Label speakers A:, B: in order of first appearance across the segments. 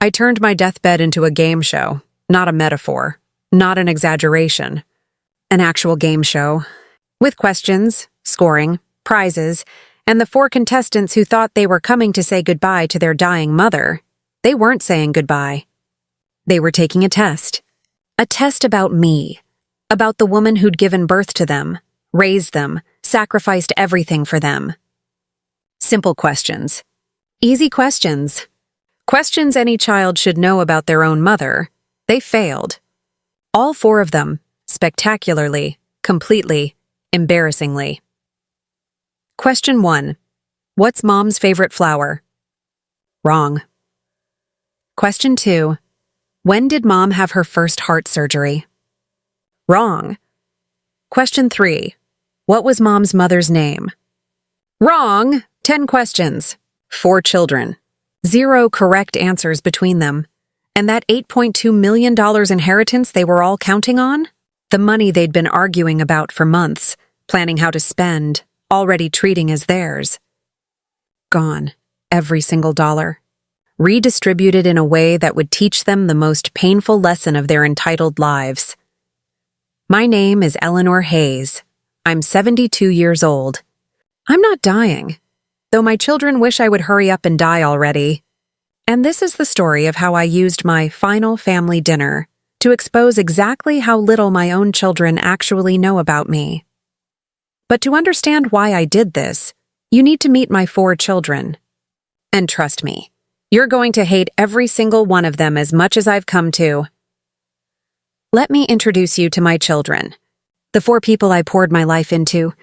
A: I turned my deathbed into a game show, not a metaphor, not an exaggeration. An actual game show, with questions, scoring, prizes, and the 4 contestants who thought they were coming to say goodbye to their dying mother. They weren't saying goodbye. They were taking a test. A test about me, about the woman who'd given birth to them, raised them, sacrificed everything for them. Simple questions. Easy questions. Questions any child should know about their own mother. They failed. All 4 of them, spectacularly, completely, embarrassingly. Question 1. What's Mom's favorite flower? Wrong. Question 2. When did Mom have her first heart surgery? Wrong. Question 3. What was Mom's mother's name? Wrong! 10 questions. 4 children. 0 correct answers between them. And that $8.2 million inheritance they were all counting on? The money they'd been arguing about for months, planning how to spend, already treating as theirs. Gone. Every single dollar. Redistributed in a way that would teach them the most painful lesson of their entitled lives. My name is Eleanor Hayes. I'm 72 years old. I'm not dying, though my children wish I would hurry up and die already. And this is the story of how I used my final family dinner to expose exactly how little my own children actually know about me. But to understand why I did this, you need to meet my 4 children. And trust me, you're going to hate every single one of them as much as I've come to. Let me introduce you to my children. The 4 people I poured my life into.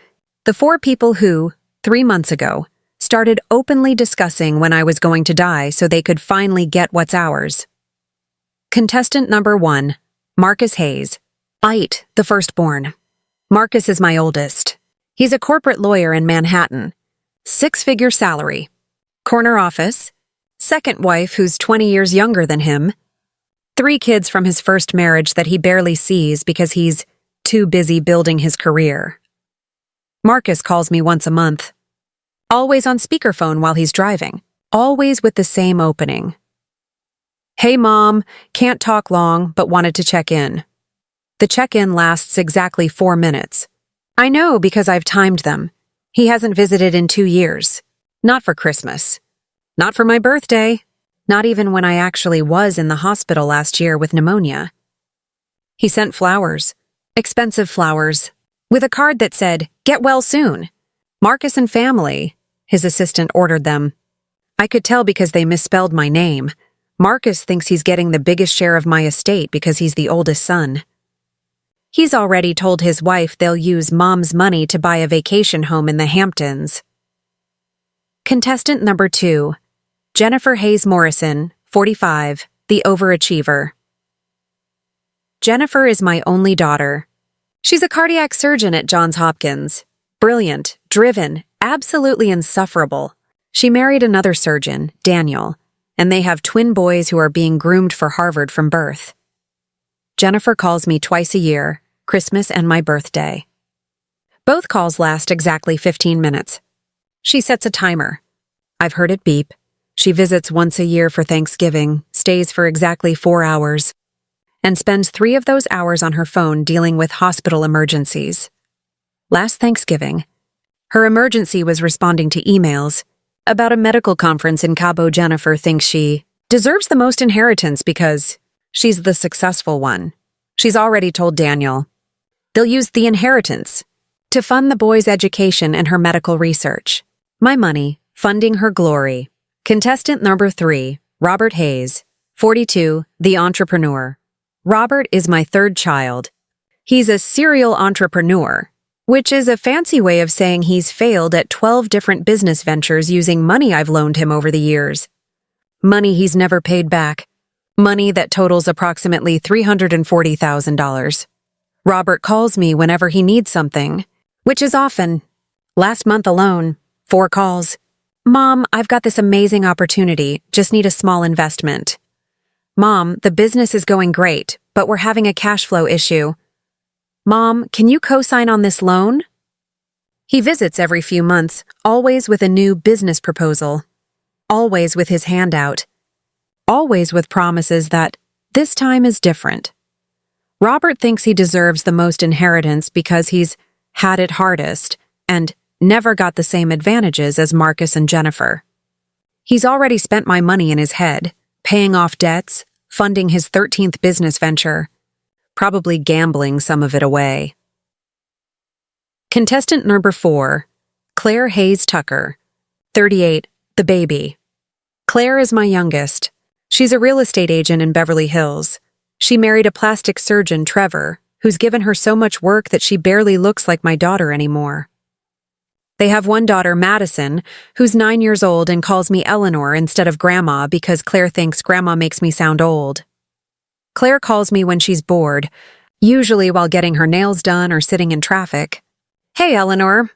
A: The 4 people who, 3 months ago, started openly discussing when I was going to die so they could finally get what's ours. Contestant number 1, Marcus Hayes. Ite, the firstborn. Marcus is my oldest. He's a corporate lawyer in Manhattan. 6-figure salary. Corner office. Second wife who's 20 years younger than him. 3 kids from his first marriage that he barely sees because he's too busy building his career. Marcus calls me once a month. Always on speakerphone while he's driving. Always with the same opening. Hey Mom, can't talk long, but wanted to check in. The check-in lasts exactly 4 minutes. I know because I've timed them. He hasn't visited in 2 years. Not for Christmas. Not for my birthday. Not even when I actually was in the hospital last year with pneumonia. He sent flowers. Expensive flowers. With a card that said, "Get well soon." Marcus and family, his assistant ordered them. I could tell because they misspelled my name. Marcus thinks he's getting the biggest share of my estate because he's the oldest son. He's already told his wife they'll use Mom's money to buy a vacation home in the Hamptons. Contestant number 2, Jennifer Hayes Morrison, 45, the overachiever. Jennifer is my only daughter. She's a cardiac surgeon at Johns Hopkins. Brilliant, driven, absolutely insufferable. She married another surgeon, Daniel, and they have twin boys who are being groomed for Harvard from birth. Jennifer calls me twice a year, Christmas and my birthday. Both calls last exactly 15 minutes. She sets a timer. I've heard it beep. She visits once a year for Thanksgiving, stays for exactly 4 hours, and spends 3 of those hours on her phone dealing with hospital emergencies. Last Thanksgiving, her emergency was responding to emails about a medical conference in Cabo. Jennifer thinks she deserves the most inheritance because she's the successful one. She's already told Daniel they'll use the inheritance to fund the boy's education and her medical research. My money, funding her glory. Contestant number 3, Robert Hayes, 42, the entrepreneur. Robert is my 3rd child. He's a serial entrepreneur, which is a fancy way of saying he's failed at 12 different business ventures using money I've loaned him over the years. Money he's never paid back. Money that totals approximately $340,000. Robert calls me whenever he needs something, which is often. Last month alone, 4 calls. Mom, I've got this amazing opportunity, just need a small investment. Mom, the business is going great, but we're having a cash flow issue. Mom, can you co-sign on this loan? He visits every few months, always with a new business proposal. Always with his hand out. always with promises that this time is different. Robert thinks he deserves the most inheritance because he's had it hardest and never got the same advantages as Marcus and Jennifer. He's already spent my money in his head, paying off debts, funding his 13th business venture, probably gambling some of it away. Contestant number 4, Claire Hayes Tucker, 38, the baby. Claire is my youngest. She's a real estate agent in Beverly Hills. She married a plastic surgeon, Trevor, who's given her so much work that she barely looks like my daughter anymore. They have one daughter, Madison, who's 9 years old and calls me Eleanor instead of Grandma because Claire thinks Grandma makes me sound old. Claire calls me when she's bored, usually while getting her nails done or sitting in traffic. Hey, Eleanor.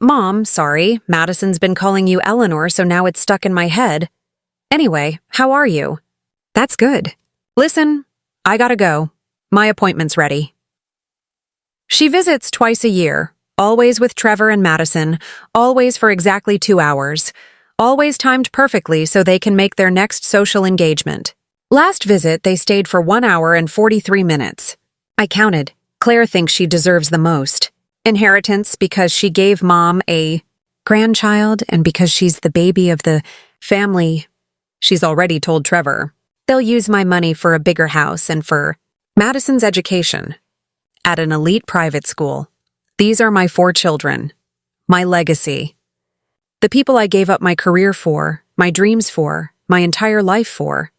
A: Mom, sorry. Madison's been calling you Eleanor, so now it's stuck in my head. Anyway, how are you? That's good. Listen, I gotta go. My appointment's ready. She visits twice a year, always with Trevor and Madison, always for exactly 2 hours, always timed perfectly so they can make their next social engagement. Last visit, they stayed for 1 hour and 43 minutes. I counted. Claire thinks she deserves the most. Inheritance because she gave Mom a grandchild and because she's the baby of the family. She's already told Trevor. They'll use my money for a bigger house and for Madison's education. At an elite private school. These are my 4 children. My legacy. The people I gave up my career for, my dreams for, my entire life for.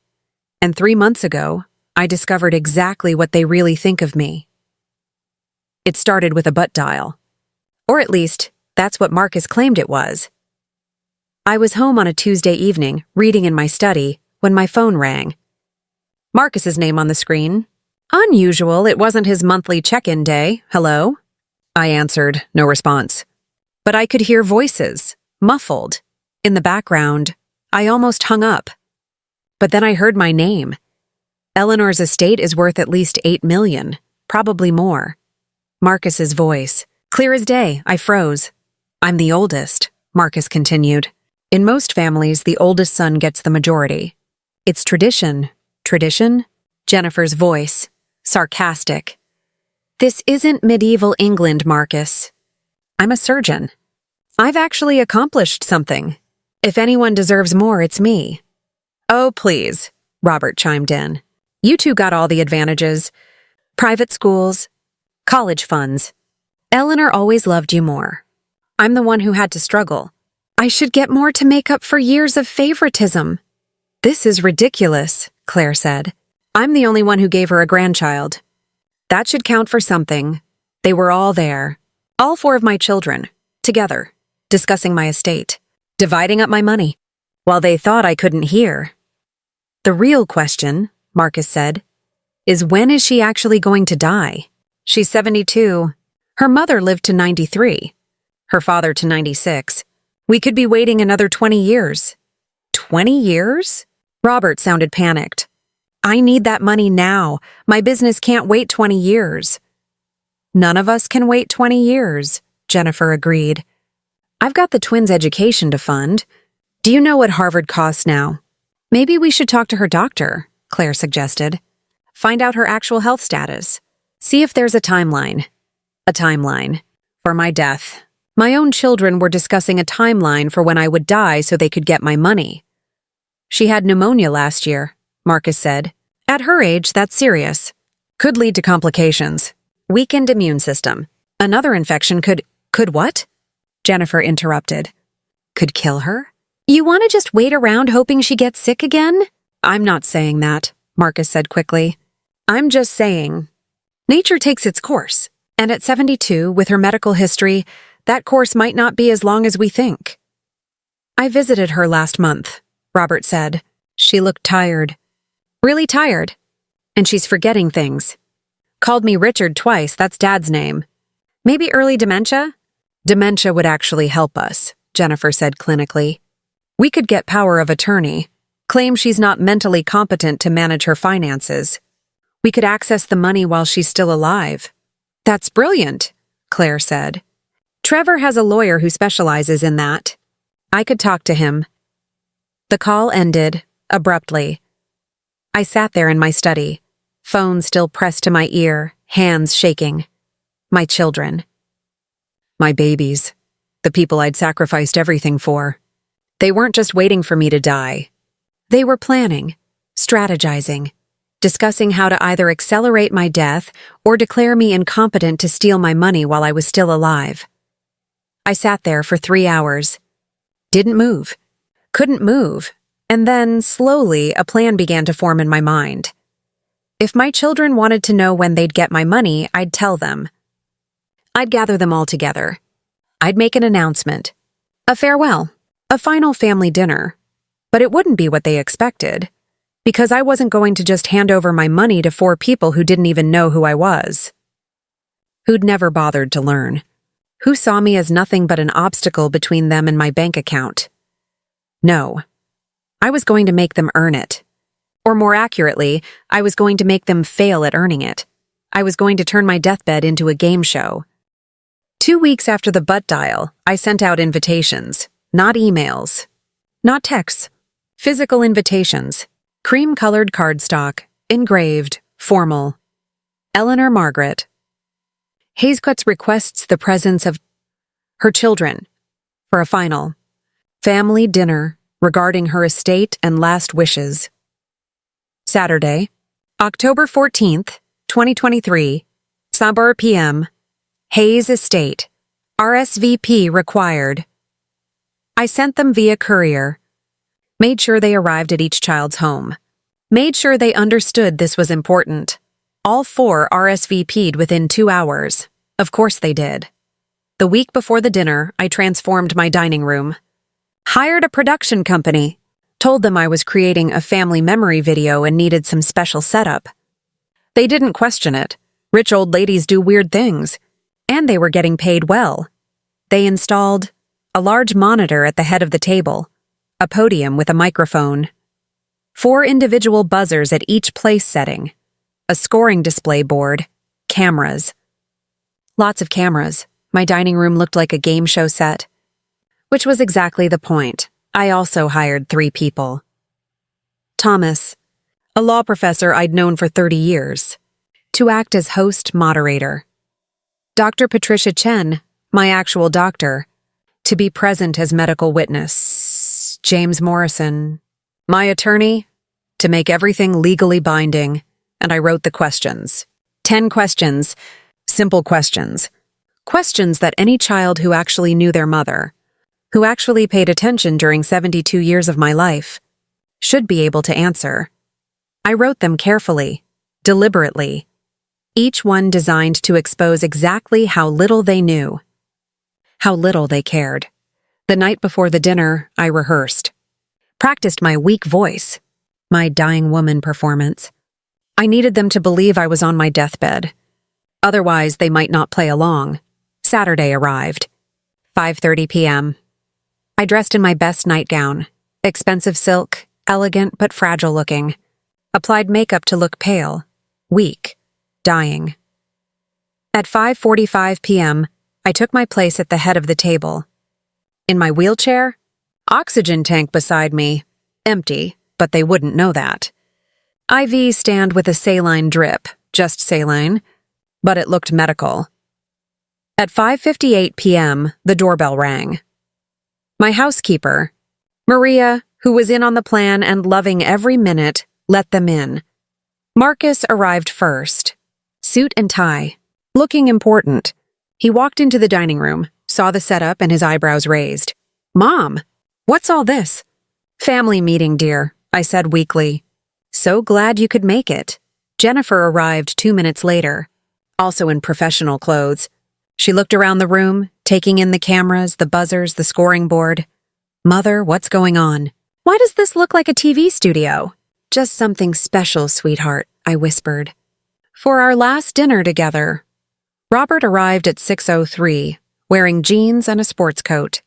A: And 3 months ago, I discovered exactly what they really think of me. It started with a butt dial. Or at least, that's what Marcus claimed it was. I was home on a Tuesday evening, reading in my study, when my phone rang. Marcus's name on the screen. Unusual, it wasn't his monthly check-in day. Hello? I answered, no response. But I could hear voices, muffled. In the background, I almost hung up. But then I heard my name. Eleanor's estate is worth at least $8 million, probably more. Marcus's voice. Clear as day, I froze. I'm the oldest, Marcus continued. In most families, the oldest son gets the majority. It's tradition. Tradition? Jennifer's voice. Sarcastic. This isn't medieval England, Marcus. I'm a surgeon. I've actually accomplished something. If anyone deserves more, it's me. Oh, please, Robert chimed in. You two got all the advantages. Private schools, college funds. Eleanor always loved you more. I'm the one who had to struggle. I should get more to make up for years of favoritism. This is ridiculous, Claire said. I'm the only one who gave her a grandchild. That should count for something. They were all there. All 4 of my children. Together. Discussing my estate. Dividing up my money. While they thought I couldn't hear. The real question, Marcus said, is when is she actually going to die? She's 72. Her mother lived to 93. Her father to 96. We could be waiting another 20 years. 20 years? Robert sounded panicked. I need that money now. My business can't wait 20 years. None of us can wait 20 years, Jennifer agreed. I've got the twins' education to fund. Do you know what Harvard costs now? Maybe we should talk to her doctor, Claire suggested. Find out her actual health status. See if there's a timeline. A timeline. For my death. My own children were discussing a timeline for when I would die so they could get my money. She had pneumonia last year, Marcus said. At her age, that's serious. Could lead to complications. Weakened immune system. Another infection could what? Jennifer interrupted. Could kill her? You want to just wait around hoping she gets sick again? I'm not saying that, Marcus said quickly. I'm just saying. Nature takes its course, and at 72, with her medical history, that course might not be as long as we think. I visited her last month, Robert said. She looked tired. Really tired. And she's forgetting things. Called me Richard twice, that's Dad's name. Maybe early dementia? Dementia would actually help us, Jennifer said clinically. We could get power of attorney, claim she's not mentally competent to manage her finances. We could access the money while she's still alive. That's brilliant, Claire said. Trevor has a lawyer who specializes in that. I could talk to him. The call ended, abruptly. I sat there in my study, phone still pressed to my ear, hands shaking. My children. My babies. The people I'd sacrificed everything for. They weren't just waiting for me to die. They were planning, strategizing, discussing how to either accelerate my death or declare me incompetent to steal my money while I was still alive. I sat there for 3 hours. Didn't move. Couldn't move. And then, slowly, a plan began to form in my mind. If my children wanted to know when they'd get my money, I'd tell them. I'd gather them all together. I'd make an announcement. A farewell. A final family dinner. But it wouldn't be what they expected, because I wasn't going to just hand over my money to 4 people who didn't even know who I was. Who'd never bothered to learn. Who saw me as nothing but an obstacle between them and my bank account. No. I was going to make them earn it. Or more accurately, I was going to make them fail at earning it. I was going to turn my deathbed into a game show. 2 weeks after the butt dial, I sent out invitations, not emails, not texts, physical invitations, cream-colored cardstock, engraved, formal. Eleanor Margaret. Hazecutts requests the presence of her children for a final family dinner regarding her estate and last wishes. Saturday, October 14th, 2023, Sabur p.m., Hayes Estate, RSVP required. I sent them via courier. Made sure they arrived at each child's home. Made sure they understood this was important. All 4 RSVP'd within 2 hours. Of course they did. The week before the dinner, I transformed my dining room. Hired a production company. Told them I was creating a family memory video and needed some special setup. They didn't question it. Rich old ladies do weird things. And they were getting paid well. They installed a large monitor at the head of the table, a podium with a microphone, 4 individual buzzers at each place setting, a scoring display board, cameras. Lots of cameras. My dining room looked like a game show set. Which was exactly the point. I also hired 3 people. Thomas, a law professor I'd known for 30 years, to act as host-moderator. Dr. Patricia Chen, my actual doctor, to be present as medical witness. James Morrison, my attorney, to make everything legally binding, and I wrote the questions. 10 questions, simple questions. Questions that any child who actually knew their mother, who actually paid attention during 72 years of my life, should be able to answer. I wrote them carefully, deliberately, each one designed to expose exactly how little they knew, how little they cared. The night before the dinner, I rehearsed, practiced my weak voice, my dying woman performance. I needed them to believe I was on my deathbed. Otherwise, they might not play along. Saturday arrived. 5:30 p.m. I dressed in my best nightgown, expensive silk, elegant but fragile looking. Applied makeup to look pale, weak, dying. At 5:45 p.m., I took my place at the head of the table. In my wheelchair, oxygen tank beside me, empty, but they wouldn't know that. IV stand with a saline drip, just saline, but it looked medical. At 5:58 p.m., the doorbell rang. My housekeeper, Maria, who was in on the plan and loving every minute, let them in. Marcus arrived first. Suit and tie. Looking important. He walked into the dining room, saw the setup, and his eyebrows raised. "Mom, what's all this?" "Family meeting, dear," I said weakly. "So glad you could make it." Jennifer arrived 2 minutes later, also in professional clothes. She looked around the room, taking in the cameras, the buzzers, the scoring board. "Mother, what's going on?" "Why does this look like a TV studio?" "Just something special, sweetheart," I whispered. "For our last dinner together." Robert arrived at 6:03, wearing jeans and a sports coat.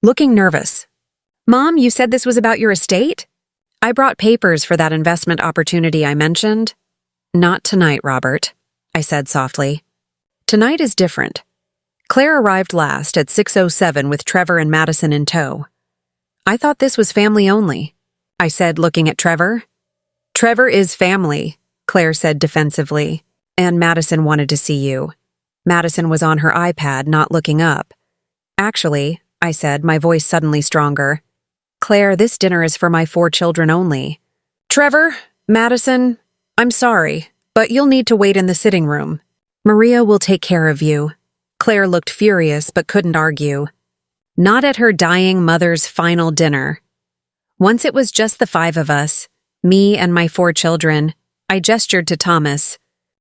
A: Looking nervous. "Mom, you said this was about your estate?" "I brought papers for that investment opportunity I mentioned." "Not tonight, Robert," I said softly. "Tonight is different." Claire arrived last at 6:07 with Trevor and Madison in tow. "I thought this was family only," I said, looking at Trevor. Trevor is family, Claire said defensively. And Madison wanted to see you. Madison was on her iPad, not looking up. Actually, I said, my voice suddenly stronger. Claire, this dinner is for my 4 children only. Trevor, Madison, I'm sorry, but you'll need to wait in the sitting room. Maria will take care of you. Claire looked furious but couldn't argue. Not at her dying mother's final dinner. Once it was just the 5 of us, me and my 4 children, I gestured to Thomas,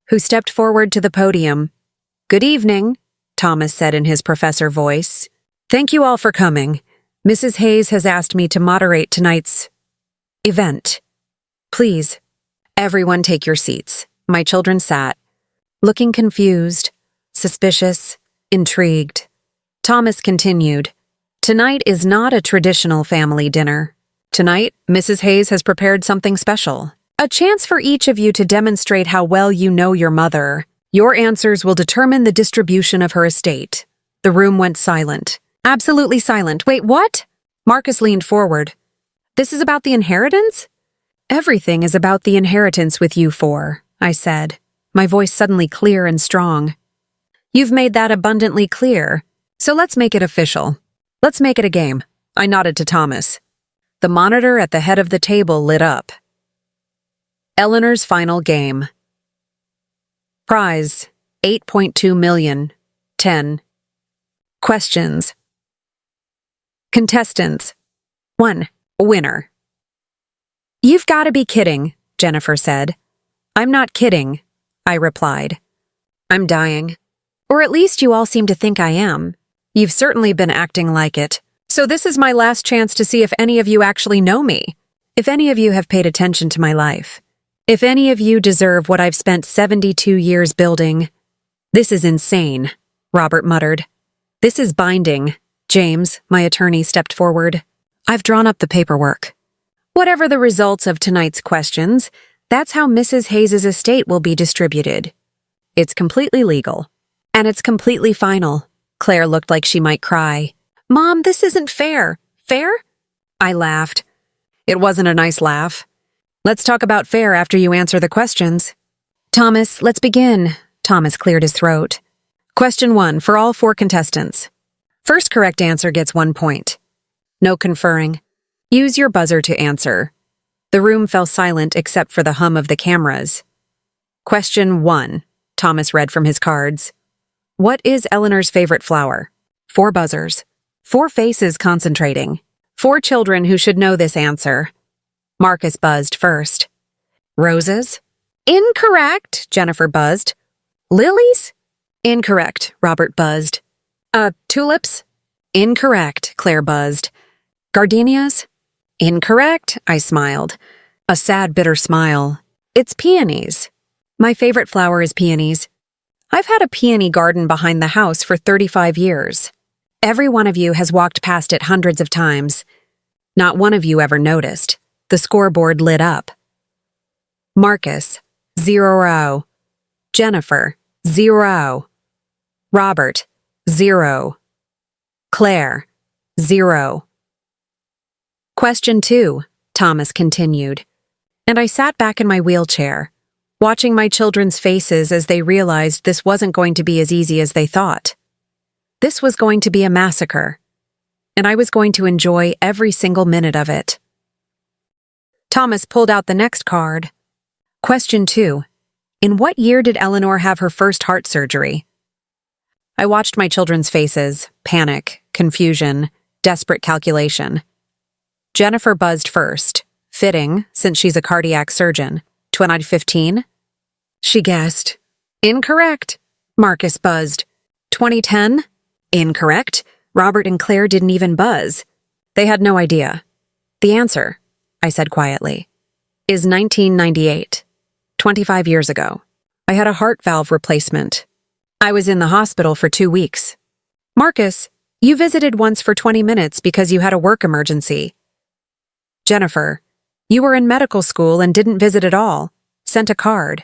A: who stepped forward to the podium. Good evening, Thomas said in his professor voice. Thank you all for coming. Mrs. Hayes has asked me to moderate tonight's event. Please, everyone take your seats. My children sat, looking confused, suspicious, intrigued. Thomas continued, Tonight is not a traditional family dinner. Tonight, Mrs. Hayes has prepared something special. A chance for each of you to demonstrate how well you know your mother. Your answers will determine the distribution of her estate. The room went silent. Absolutely silent. Wait, what? Marcus leaned forward. This is about the inheritance? Everything is about the inheritance with you 4, I said, my voice suddenly clear and strong. You've made that abundantly clear, so let's make it official. Let's make it a game. I nodded to Thomas. The monitor at the head of the table lit up. Eleanor's final game. Prize, 8.2 million. 10. Questions. Contestants. 1. Winner. You've got to be kidding, Jennifer said. I'm not kidding, I replied. I'm dying. Or at least you all seem to think I am. You've certainly been acting like it. So this is my last chance to see if any of you actually know me. If any of you have paid attention to my life. If any of you deserve what I've spent 72 years building. This is insane, Robert muttered. This is binding. James, my attorney, stepped forward. I've drawn up the paperwork. Whatever the results of tonight's questions, that's how Mrs. Hayes' estate will be distributed. It's completely legal. And it's completely final. Claire looked like she might cry. Mom, this isn't fair. Fair? I laughed. It wasn't a nice laugh. Let's talk about fair after you answer the questions. Thomas, let's begin. Thomas cleared his throat. Question 1 for all 4 contestants. First correct answer gets 1 point. No conferring. Use your buzzer to answer. The room fell silent except for the hum of the cameras. Question 1. Thomas read from his cards. What is Eleanor's favorite flower? 4 buzzers. 4 faces concentrating. 4 children who should know this answer. Marcus buzzed first. Roses? Incorrect, Jennifer buzzed. Lilies? Incorrect, Robert buzzed. Tulips? Incorrect, Claire buzzed. Gardenias? Incorrect, I smiled. A sad, bitter smile. It's peonies. My favorite flower is peonies. I've had a peony garden behind the house for 35 years. Every one of you has walked past it hundreds of times. Not one of you ever noticed. The scoreboard lit up. Marcus, 0. Jennifer, 0. Robert, 0. Claire, 0. Question 2, Thomas continued. And I sat back in my wheelchair, watching my children's faces as they realized this wasn't going to be as easy as they thought. This was going to be a massacre, and I was going to enjoy every single minute of it. Thomas pulled out the next card. Question 2. In what year did Eleanor have her first heart surgery? I watched my children's faces, panic, confusion, desperate calculation. Jennifer buzzed first, fitting, since she's a cardiac surgeon. 2015? She guessed. Incorrect. Marcus buzzed. 2010? Incorrect. Robert and Claire didn't even buzz. They had no idea. The answer, I said quietly, is 1998. 25 years ago. I had a heart valve replacement. I was in the hospital for 2 weeks. Marcus, you visited once for 20 minutes because you had a work emergency. Jennifer, you were in medical school and didn't visit at all. Sent a card.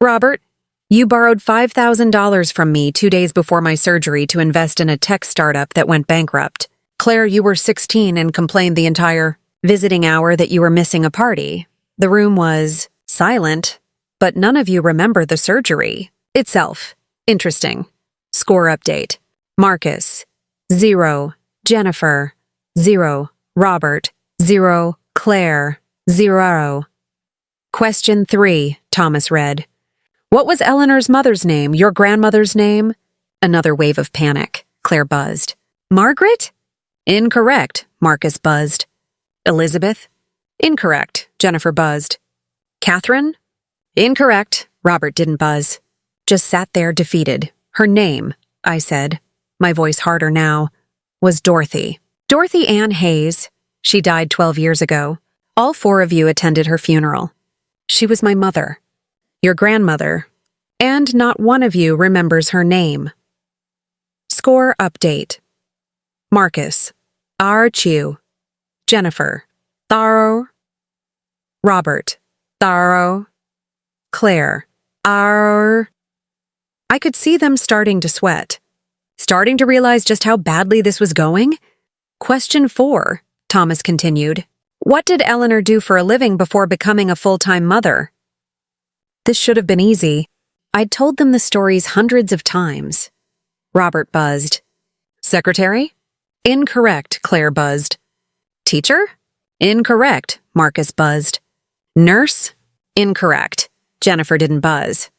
A: Robert, you borrowed $5,000 from me 2 days before my surgery to invest in a tech startup that went bankrupt. Claire, you were 16 and complained the entire visiting hour that you were missing a party. The room was silent, but none of you remember the surgery itself. Interesting. Score update. Marcus, 0. Jennifer, 0. Robert, 0. Claire, 0. Question 3, Thomas read. What was Eleanor's mother's name, your grandmother's name? Another wave of panic. Claire buzzed. Margaret? Incorrect, Marcus buzzed. Elizabeth? Incorrect, Jennifer buzzed. Catherine? Incorrect, Robert didn't buzz. Just sat there defeated. Her name, I said, my voice harder now, was Dorothy. Dorothy Ann Hayes. She died 12 years ago. All 4 of you attended her funeral. She was my mother, your grandmother, and not one of you remembers her name. Score update. Marcus, Archu, Jennifer, Tharo, Robert, Tharo, Claire, I could see them starting to sweat, starting to realize just how badly this was going. Question 4, Thomas continued. What did Eleanor do for a living before becoming a full-time mother? This should have been easy. I'd told them the stories hundreds of times. Robert buzzed. Secretary? Incorrect, Claire buzzed. Teacher? Incorrect, Marcus buzzed. Nurse? Incorrect. Jennifer didn't buzz.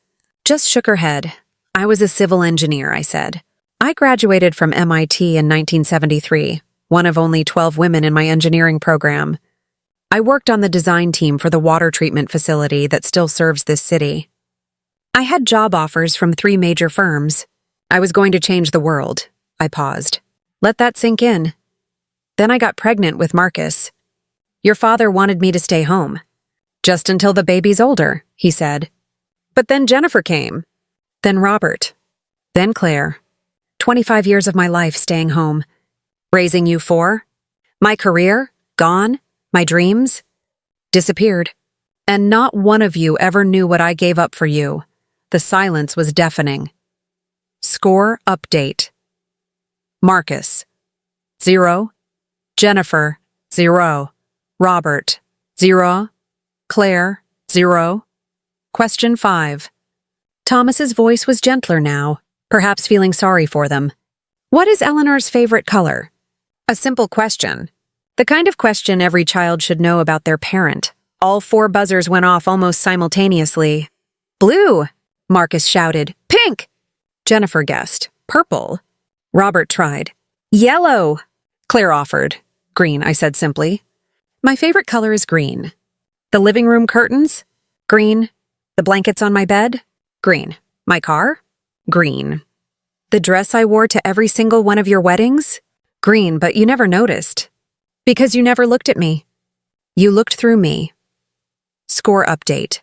A: Just shook her head. I was a civil engineer, I said. I graduated from MIT in 1973, one of only 12 women in my engineering program. I worked on the design team for the water treatment facility that still serves this city. I had job offers from 3 major firms. I was going to change the world. I paused. Let that sink in. Then I got pregnant with Marcus. Your father wanted me to stay home. Just until the baby's older, he said. But then Jennifer came. Then Robert. Then Claire. 25 years of my life staying home. Raising you 4. My career, gone. My dreams, disappeared. And not one of you ever knew what I gave up for you. The silence was deafening. Score update. Marcus, 0. Jennifer, 0. Robert, 0. Claire, 0. Question 5. Thomas's voice was gentler now, perhaps feeling sorry for them. What is Eleanor's favorite color? A simple question. The kind of question every child should know about their parent. All 4 buzzers went off almost simultaneously. Blue, Marcus shouted. Pink, Jennifer guessed. Purple. Robert tried. Yellow, Claire offered. Green, I said simply. My favorite color is green. The living room curtains? Green. The blankets on my bed? Green. My car? Green. The dress I wore to every single one of your weddings? Green, but you never noticed. Because you never looked at me. You looked through me. Score update.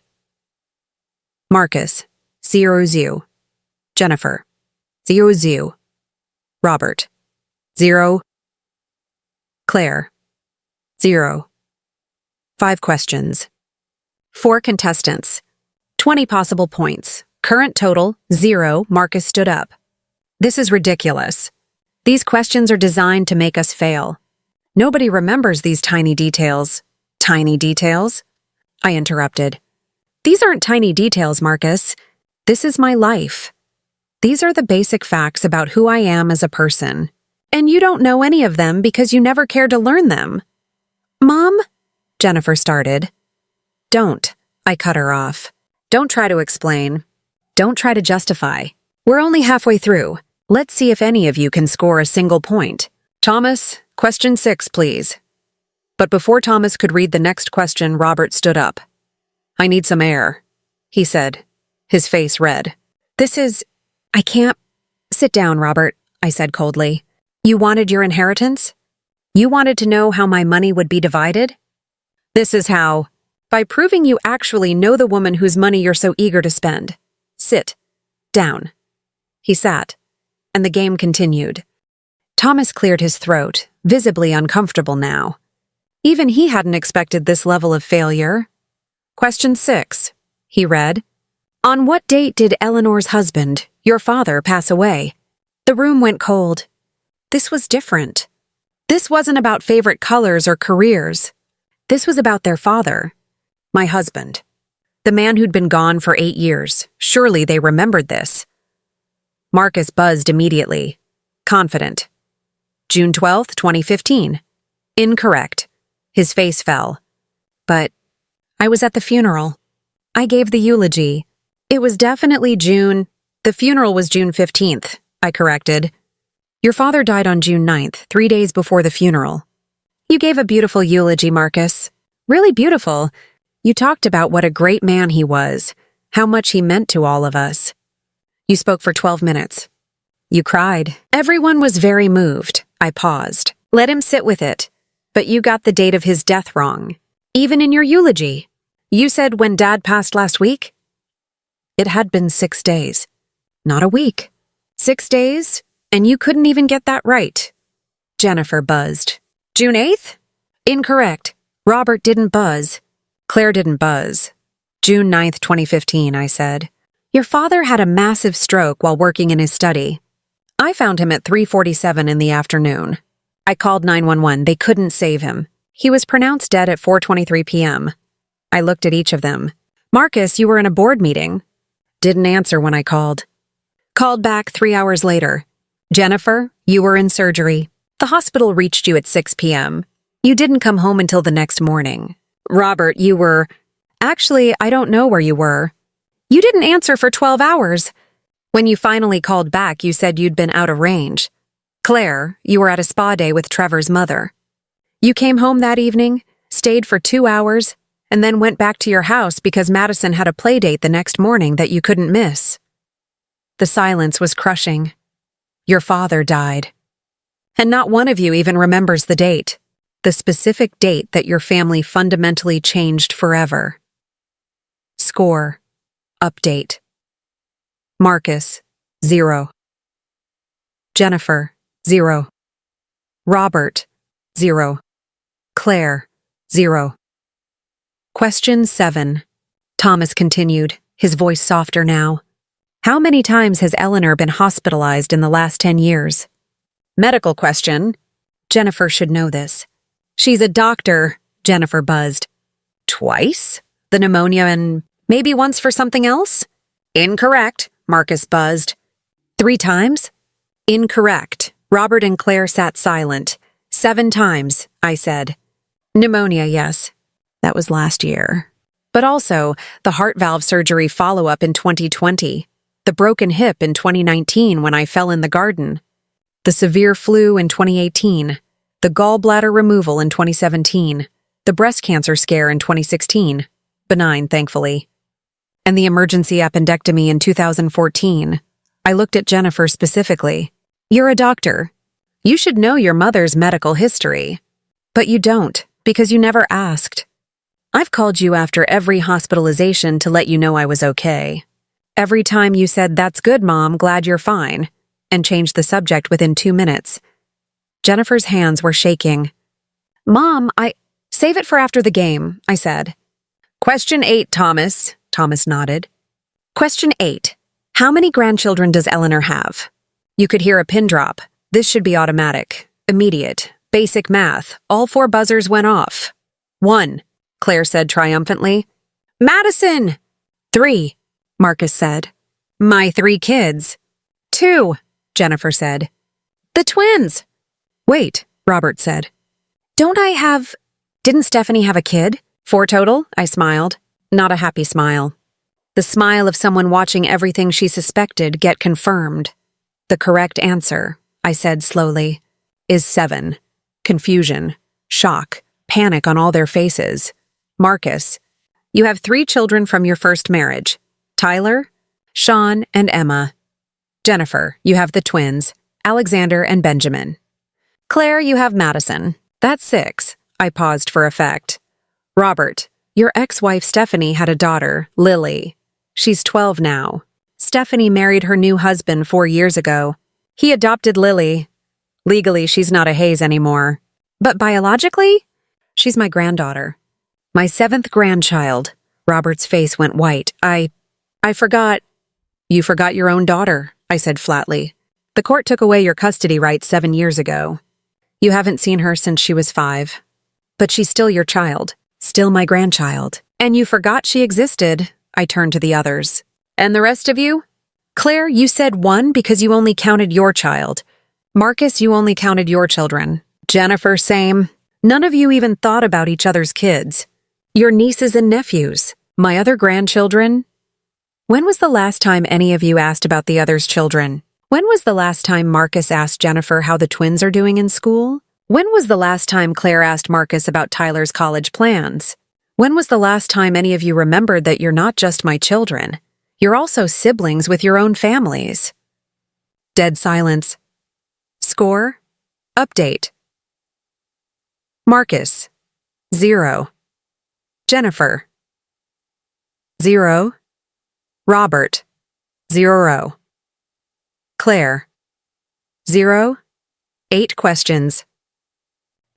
A: Marcus, 0. Jennifer, 0. Robert, 0. Claire, 0. 5 questions. 4 contestants. 20 possible points. Current total, 0. Marcus stood up. This is ridiculous. These questions are designed to make us fail. Nobody remembers these tiny details. Tiny details? I interrupted. These aren't tiny details, Marcus. This is my life. These are the basic facts about who I am as a person. And you don't know any of them because you never cared to learn them. Mom? Jennifer started. Don't. I cut her off. Don't try to explain. Don't try to justify. We're only halfway through. Let's see if any of you can score a single point. Thomas, question 6, please. But before Thomas could read the next question, Robert stood up. I need some air, he said, his face red. I can't. Sit down, Robert, I said coldly. You wanted your inheritance? You wanted to know how my money would be divided? This is how. By proving you actually know the woman whose money you're so eager to spend. Sit. Down. He sat, and the game continued. Thomas cleared his throat, visibly uncomfortable now. Even he hadn't expected this level of failure. Question 6, he read. On what date did Eleanor's husband, your father, pass away? The room went cold. This was different. This wasn't about favorite colors or careers. This was about their father. My husband. The man who'd been gone for 8 years. Surely they remembered this. Marcus buzzed immediately. Confident. June 12th, 2015. Incorrect. His face fell. But I was at the funeral. I gave the eulogy. It was definitely June. The funeral was June 15th, I corrected. Your father died on June 9th, 3 days before the funeral. You gave a beautiful eulogy, Marcus. Really beautiful. You talked about what a great man he was, how much he meant to all of us. You spoke for 12 minutes. You cried. Everyone was very moved. I paused. Let him sit with it. But you got the date of his death wrong. Even in your eulogy. You said when Dad passed last week? It had been 6 days. Not a week. 6 days, and you couldn't even get that right. Jennifer buzzed. June 8th? Incorrect. Robert didn't buzz. Claire didn't buzz. June 9th, 2015, I said. Your father had a massive stroke while working in his study. I found him at 3:47 in the afternoon. I called 911. They couldn't save him. He was pronounced dead at 4:23 p.m. I looked at each of them. Marcus, you were in a board meeting. Didn't answer when I called. Called back 3 hours later. Jennifer, you were in surgery. The hospital reached you at 6 p.m. You didn't come home until the next morning. Robert, you were... Actually, I don't know where you were. You didn't answer for 12 hours. When you finally called back, you said you'd been out of range. Claire, you were at a spa day with Trevor's mother. You came home that evening, stayed for 2 hours, and then went back to your house because Madison had a play date the next morning that you couldn't miss. The silence was crushing. Your father died. And not one of you even remembers the date, the specific date that your family fundamentally changed forever. Score. Update. Marcus, 0. Jennifer, 0. Robert, 0. Claire, 0. Question 7. Thomas continued, his voice softer now. How many times has Eleanor been hospitalized in the last 10 years? Medical question. Jennifer should know this. She's a doctor, Jennifer buzzed. Twice? The pneumonia and maybe once for something else? Incorrect, Marcus buzzed. 3 times? Incorrect. Robert and Claire sat silent. 7 times, I said. Pneumonia, yes. That was last year. But also, the heart valve surgery follow-up in 2020. The broken hip in 2019 when I fell in the garden. The severe flu in 2018. The gallbladder removal in 2017. The breast cancer scare in 2016. Benign, thankfully. And the emergency appendectomy in 2014. I looked at Jennifer specifically. You're a doctor. You should know your mother's medical history. But you don't, because you never asked. I've called you after every hospitalization to let you know I was okay. Every time you said, "That's good, Mom, glad you're fine," and changed the subject within 2 minutes. Jennifer's hands were shaking. Mom, save it for after the game, I said. Question 8, Thomas. Thomas nodded. Question 8. How many grandchildren does Eleanor have? You could hear a pin drop. This should be automatic. Immediate. Basic math. All 4 buzzers went off. 1, Claire said triumphantly. Madison! 3, Marcus said. My 3 kids. 2, Jennifer said. The twins! Wait, Robert said. Didn't Stephanie have a kid? 4 total, I smiled. Not a happy smile. The smile of someone watching everything she suspected get confirmed. The correct answer, I said slowly, is 7. Confusion, shock, panic on all their faces. Marcus, you have 3 children from your first marriage. Tyler, Sean, and Emma. Jennifer, you have the twins, Alexander and Benjamin. Claire, you have Madison. That's 6. I paused for effect. Robert, your ex-wife Stephanie had a daughter, Lily. She's 12 now. Stephanie married her new husband 4 years ago. He adopted Lily. Legally, she's not a Hayes anymore. But biologically? She's my granddaughter. My 7th grandchild. Robert's face went white. I forgot. You forgot your own daughter, I said flatly. The court took away your custody rights 7 years ago. You haven't seen her since she was 5. But she's still your child. Still my grandchild. And you forgot she existed. I turned to the others. And the rest of you? Claire, you said 1 because you only counted your child. Marcus, you only counted your children. Jennifer, same. None of you even thought about each other's kids. Your nieces and nephews. My other grandchildren. When was the last time any of you asked about the other's children? When was the last time Marcus asked Jennifer how the twins are doing in school? When was the last time Claire asked Marcus about Tyler's college plans? When was the last time any of you remembered that you're not just my children? You're also siblings with your own families. Dead silence. Score. Update. Marcus. 0. Jennifer. 0. Robert. 0. Claire. 0. 8 questions.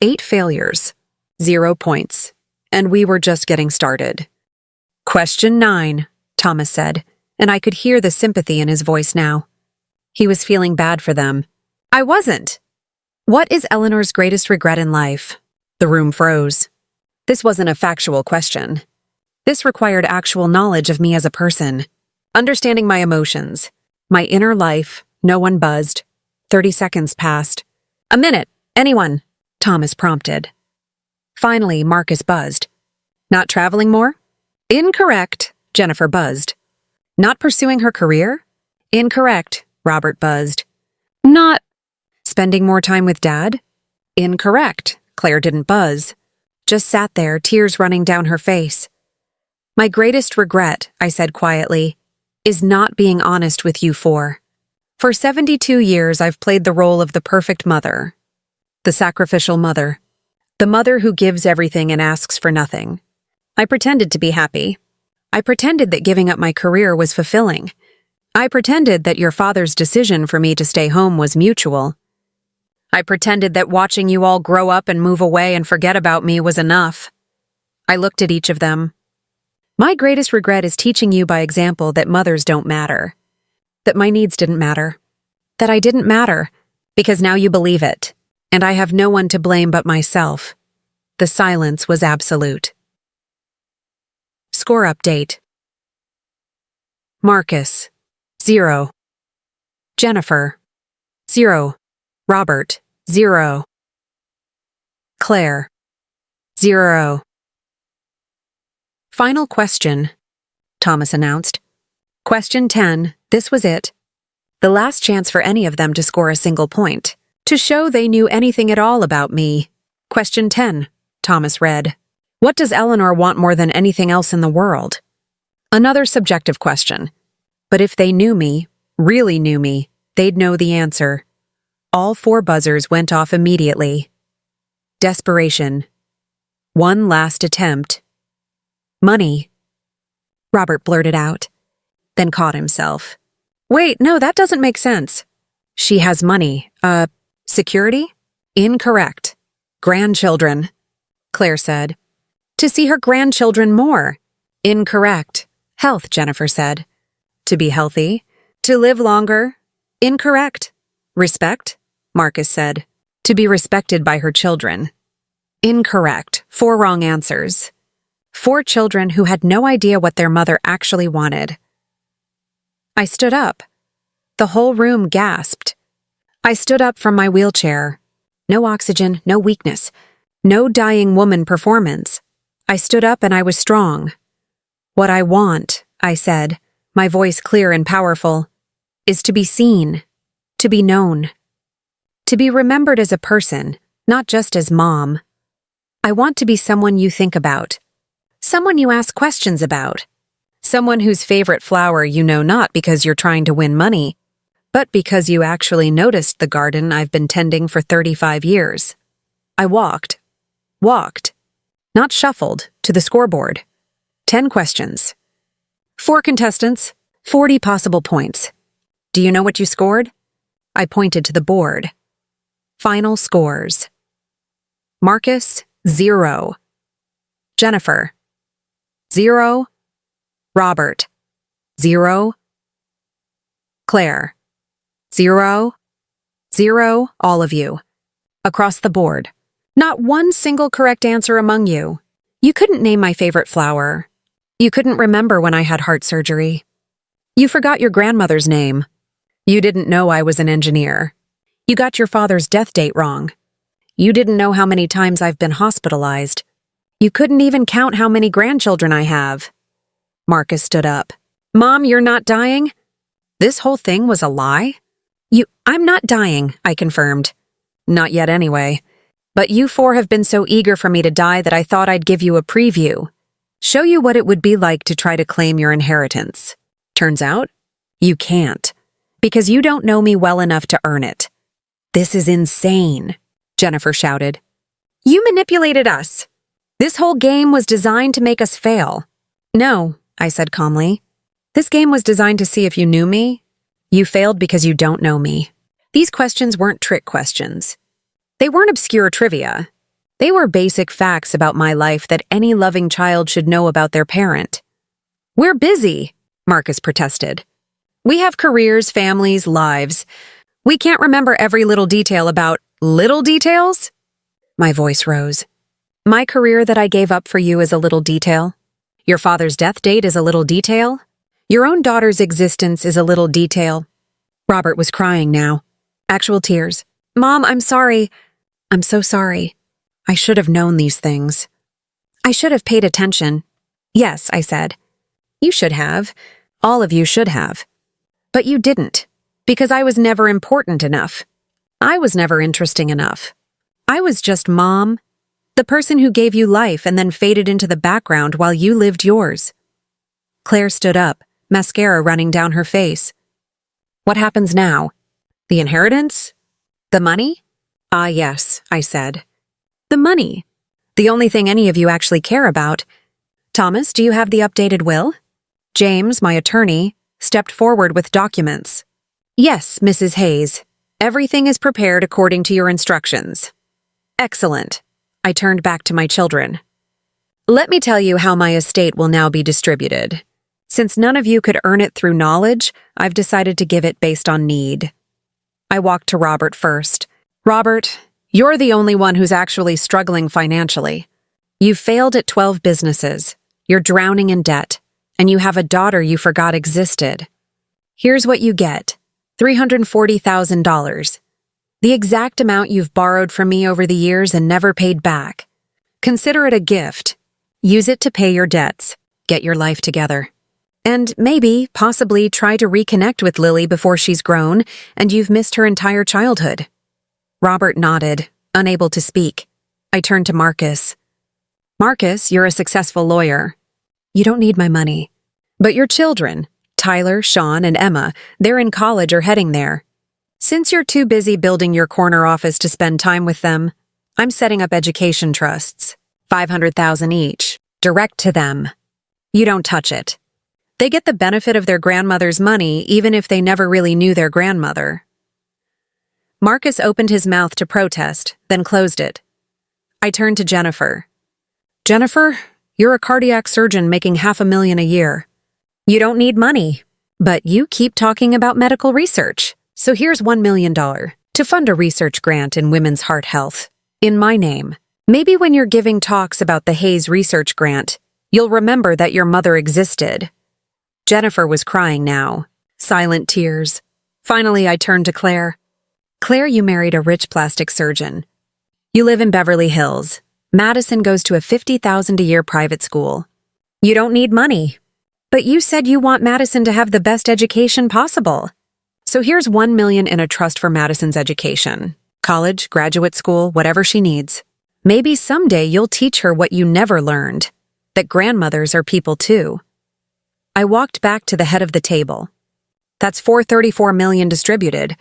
A: 8 failures. 0 points. And we were just getting started. Question 9, Thomas said, and I could hear the sympathy in his voice now. He was feeling bad for them. I wasn't. What is Eleanor's greatest regret in life? The room froze. This wasn't a factual question. This required actual knowledge of me as a person. Understanding my emotions. My inner life. No one buzzed. 30 seconds passed. A minute. Anyone? Thomas prompted. Finally, Marcus buzzed. Not traveling more? Incorrect, Jennifer buzzed. Not pursuing her career? Incorrect, Robert buzzed. Not spending more time with Dad? Incorrect, Claire didn't buzz. Just sat there, tears running down her face. My greatest regret, I said quietly, is not being honest with you four. For 72 years, I've played the role of the perfect mother. The sacrificial mother. The mother who gives everything and asks for nothing. I pretended to be happy. I pretended that giving up my career was fulfilling. I pretended that your father's decision for me to stay home was mutual. I pretended that watching you all grow up and move away and forget about me was enough. I looked at each of them. My greatest regret is teaching you by example that mothers don't matter. That my needs didn't matter. That I didn't matter, because now you believe it. And I have no one to blame but myself. The silence was absolute. Score update. Marcus. 0. Jennifer. 0. Robert. 0. Claire. 0. Final question, Thomas announced. Question 10, this was it. The last chance for any of them to score a single point. To show they knew anything at all about me. Question 10, Thomas read. What does Eleanor want more than anything else in the world? Another subjective question. But if they knew me, really knew me, they'd know the answer. All 4 buzzers went off immediately. Desperation. One last attempt. Money. Robert blurted out, then caught himself. Wait, no, that doesn't make sense. She has money. Security? Incorrect. Grandchildren, Claire said. To see her grandchildren more. Incorrect. Health, Jennifer said. To be healthy. To live longer. Incorrect. Respect, Marcus said. To be respected by her children. Incorrect. 4 wrong answers. 4 children who had no idea what their mother actually wanted. I stood up. The whole room gasped. I stood up from my wheelchair. No oxygen, no weakness. No dying woman performance. I stood up and I was strong. What I want, I said, my voice clear and powerful, is to be seen, to be known, to be remembered as a person, not just as mom. I want to be someone you think about, someone you ask questions about, someone whose favorite flower you know not because you're trying to win money, but because you actually noticed the garden I've been tending for 35 years. I walked, not shuffled, to the scoreboard. 10 questions. 4 contestants, 40 possible points. Do you know what you scored? I pointed to the board. Final scores. Marcus, 0. Jennifer, 0. Robert, 0. Claire, 0. 0, all of you. Across the board. Not one single correct answer among you. You couldn't name my favorite flower. You couldn't remember when I had heart surgery. You forgot your grandmother's name. You didn't know I was an engineer. You got your father's death date wrong. You didn't know how many times I've been hospitalized. You couldn't even count how many grandchildren I have. Marcus stood up. Mom, you're not dying? This whole thing was a lie? I'm not dying, I confirmed. Not yet anyway. But you four have been so eager for me to die that I thought I'd give you a preview. Show you what it would be like to try to claim your inheritance. Turns out, you can't. Because you don't know me well enough to earn it. This is insane, Jennifer shouted. You manipulated us. This whole game was designed to make us fail. No, I said calmly. This game was designed to see if you knew me. You failed because you don't know me. These questions weren't trick questions. They weren't obscure trivia. They were basic facts about my life that any loving child should know about their parent. We're busy, Marcus protested. We have careers, families, lives. We can't remember every little detail about little details? My voice rose. My career that I gave up for you is a little detail. Your father's death date is a little detail. Your own daughter's existence is a little detail. Robert was crying now. Actual tears. Mom, I'm sorry. I'm so sorry. I should have known these things. I should have paid attention. Yes, I said. You should have. All of you should have. But you didn't, because I was never important enough. I was never interesting enough. I was just Mom, the person who gave you life and then faded into the background while you lived yours. Claire stood up, mascara running down her face. What happens now? The inheritance? The money? Ah, yes, I said. The money. The only thing any of you actually care about. Thomas, do you have the updated will? James, my attorney, stepped forward with documents. Yes, Mrs. Hayes. Everything is prepared according to your instructions. Excellent. I turned back to my children. Let me tell you how my estate will now be distributed. Since none of you could earn it through knowledge, I've decided to give it based on need. I walked to Robert first. Robert, you're the only one who's actually struggling financially. You've failed at 12 businesses, you're drowning in debt, and you have a daughter you forgot existed. Here's what you get, $340,000. The exact amount you've borrowed from me over the years and never paid back. Consider it a gift. Use it to pay your debts. Get your life together. And maybe, possibly, try to reconnect with Lily before she's grown and you've missed her entire childhood. Robert nodded, unable to speak. I turned to Marcus. Marcus, you're a successful lawyer. You don't need my money. But your children, Tyler, Sean, and Emma, they're in college or heading there. Since you're too busy building your corner office to spend time with them, I'm setting up education trusts, $500,000 each, direct to them. You don't touch it. They get the benefit of their grandmother's money even if they never really knew their grandmother. Marcus opened his mouth to protest, then closed it. I turned to Jennifer. Jennifer, you're a cardiac surgeon making $500,000 a year. You don't need money, but you keep talking about medical research. So here's $1 million to fund a research grant in women's heart health, in my name. Maybe when you're giving talks about the Hayes Research Grant, you'll remember that your mother existed. Jennifer was crying now, silent tears. Finally, I turned to Claire. Claire, you married a rich plastic surgeon. You live in Beverly Hills. Madison goes to a $50,000 a year private school. You don't need money. But you said you want Madison to have the best education possible. So here's $1 million in a trust for Madison's education. College, graduate school, whatever she needs. Maybe someday you'll teach her what you never learned, that grandmothers are people too. I walked back to the head of the table. That's $434 million distributed.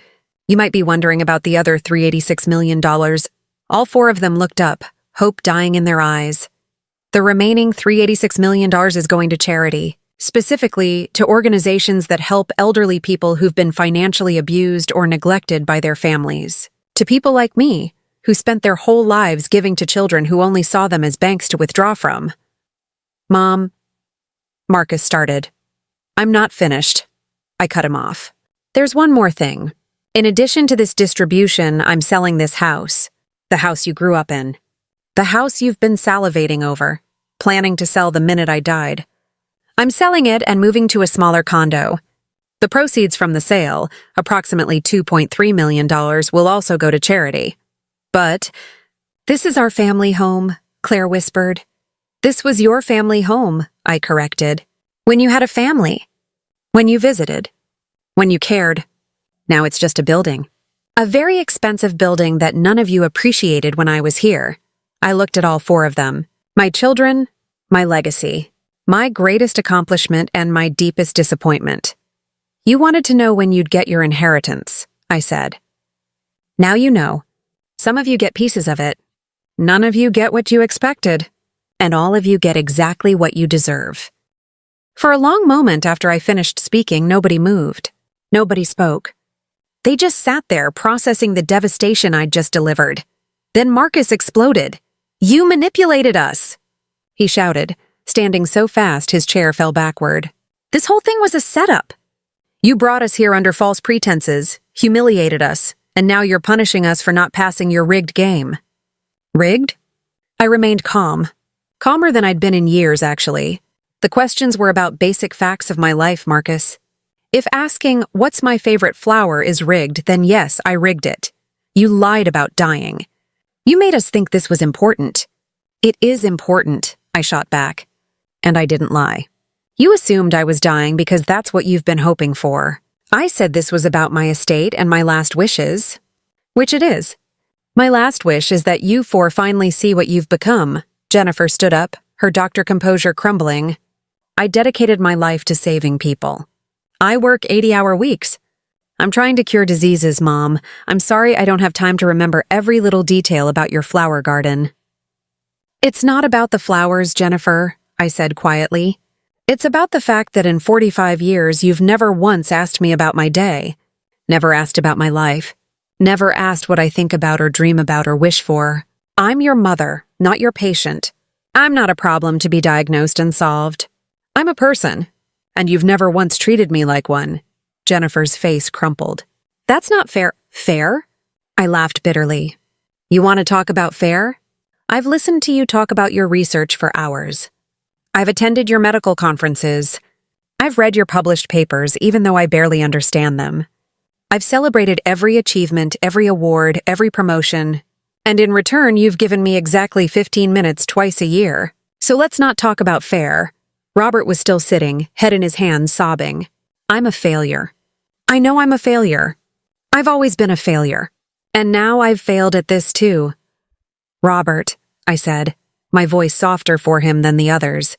A: You might be wondering about the other $386 million. All four of them looked up, hope dying in their eyes. The remaining $386 million is going to charity, specifically to organizations that help elderly people who've been financially abused or neglected by their families. To people like me, who spent their whole lives giving to children who only saw them as banks to withdraw from. Mom, Marcus started. I'm not finished. I cut him off. There's one more thing. In addition to this distribution, I'm selling this house. The house you grew up in. The house you've been salivating over. planning to sell the minute I died. I'm selling it and moving to a smaller condo. The proceeds from the sale, approximately $2.3 million, will also go to charity. But, this is our family home, Claire whispered. This was your family home, I corrected. When you had a family. When you visited. When you cared. Now it's just a building. A very expensive building that none of you appreciated when I was here. I looked at all four of them. My children, my legacy, my greatest accomplishment, and my deepest disappointment. You wanted to know when you'd get your inheritance, I said. Now you know. Some of you get pieces of it. None of you get what you expected. And all of you get exactly what you deserve. For a long moment after I finished speaking, nobody moved. Nobody spoke. They just sat there processing the devastation I'd just delivered. Then Marcus exploded. You manipulated us, he shouted, standing so fast his chair fell backward. This whole thing was a setup. You brought us here under false pretenses, humiliated us, and now you're punishing us for not passing your rigged game. Rigged? I remained calm. Calmer than I'd been in years, actually. The questions were about basic facts of my life, Marcus. If asking, what's my favorite flower is rigged, then yes, I rigged it. You lied about dying. You made us think this was important. It is important, I shot back. And I didn't lie. You assumed I was dying because that's what you've been hoping for. I said this was about my estate and my last wishes. Which it is. My last wish is that you four finally see what you've become. Jennifer stood up, her doctor composure crumbling. I dedicated my life to saving people. I work 80-hour weeks. I'm trying to cure diseases, Mom. I'm sorry I don't have time to remember every little detail about your flower garden. It's not about the flowers, Jennifer, I said quietly. It's about the fact that in 45 years you've never once asked me about my day. Never asked about my life. Never asked what I think about or dream about or wish for. I'm your mother, not your patient. I'm not a problem to be diagnosed and solved. I'm a person. And you've never once treated me like one. Jennifer's face crumpled. That's not fair. Fair? I laughed bitterly. You want to talk about fair? I've listened to you talk about your research for hours. I've attended your medical conferences. I've read your published papers, even though I barely understand them. I've celebrated every achievement, every award, every promotion. And in return, you've given me exactly 15 minutes twice a year. So let's not talk about fair. Robert was still sitting, head in his hands, sobbing. I'm a failure. I know I'm a failure. I've always been a failure. And now I've failed at this too. Robert, I said, my voice softer for him than the others.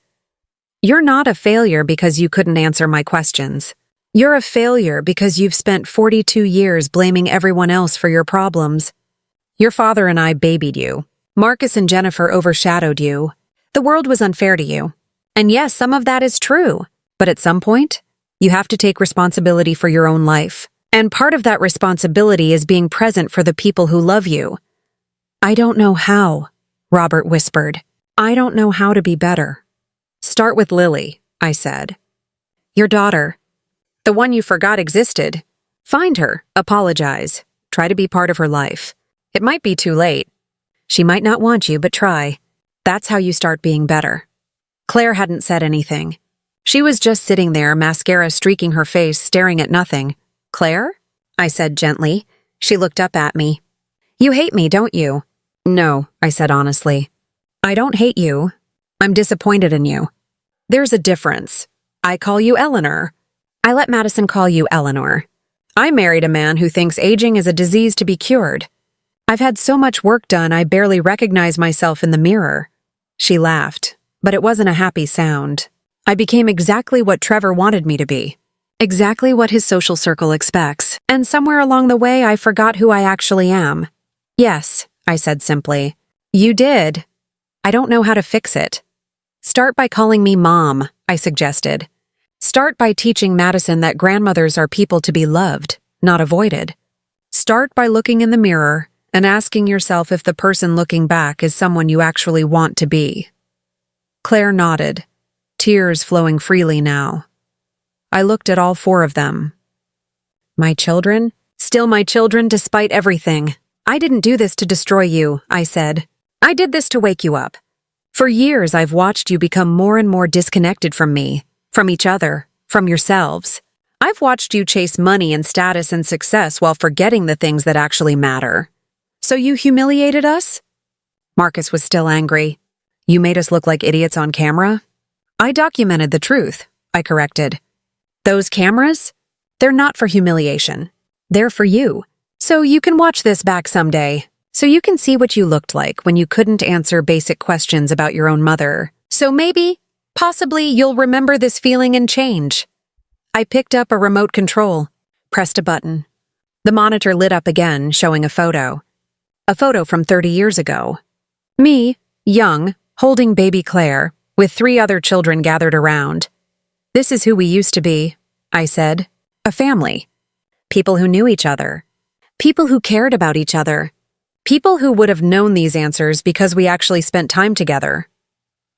A: You're not a failure because you couldn't answer my questions. You're a failure because you've spent 42 years blaming everyone else for your problems. Your father and I babied you. Marcus and Jennifer overshadowed you. The world was unfair to you. And yes, some of that is true. But at some point, you have to take responsibility for your own life. And part of that responsibility is being present for the people who love you. I don't know how, Robert whispered. I don't know how to be better. Start with Lily, I said. Your daughter. The one you forgot existed. Find her, apologize, try to be part of her life. It might be too late. She might not want you, but try. That's how you start being better. Claire hadn't said anything. She was just sitting there, mascara streaking her face, staring at nothing. Claire? I said gently. She looked up at me. You hate me, don't you? No, I said honestly. I don't hate you. I'm disappointed in you. There's a difference. I call you Eleanor. I let Madison call you Eleanor. I married a man who thinks aging is a disease to be cured. I've had so much work done I barely recognize myself in the mirror. She laughed, but it wasn't a happy sound. I became exactly what Trevor wanted me to be. Exactly what his social circle expects. And somewhere along the way I forgot who I actually am. Yes, I said simply. You did. I don't know how to fix it. Start by calling me Mom, I suggested. Start by teaching Madison that grandmothers are people to be loved, not avoided. Start by looking in the mirror and asking yourself if the person looking back is someone you actually want to be. Claire nodded, tears flowing freely now. I looked at all four of them. My children? Still my children despite everything. I didn't do this to destroy you, I said. I did this to wake you up. For years, I've watched you become more and more disconnected from me, from each other, from yourselves. I've watched you chase money and status and success while forgetting the things that actually matter. So you humiliated us? Marcus was still angry. You made us look like idiots on camera? I documented the truth, I corrected. Those cameras? They're not for humiliation. They're for you. So you can watch this back someday. So you can see what you looked like when you couldn't answer basic questions about your own mother. So maybe, possibly, you'll remember this feeling and change. I picked up a remote control, pressed a button. The monitor lit up again, showing a photo. A photo from 30 years ago. Me, young, holding baby Claire, with 3 other children gathered around. This is who we used to be, I said. A family. People who knew each other. People who cared about each other. People who would have known these answers because we actually spent time together.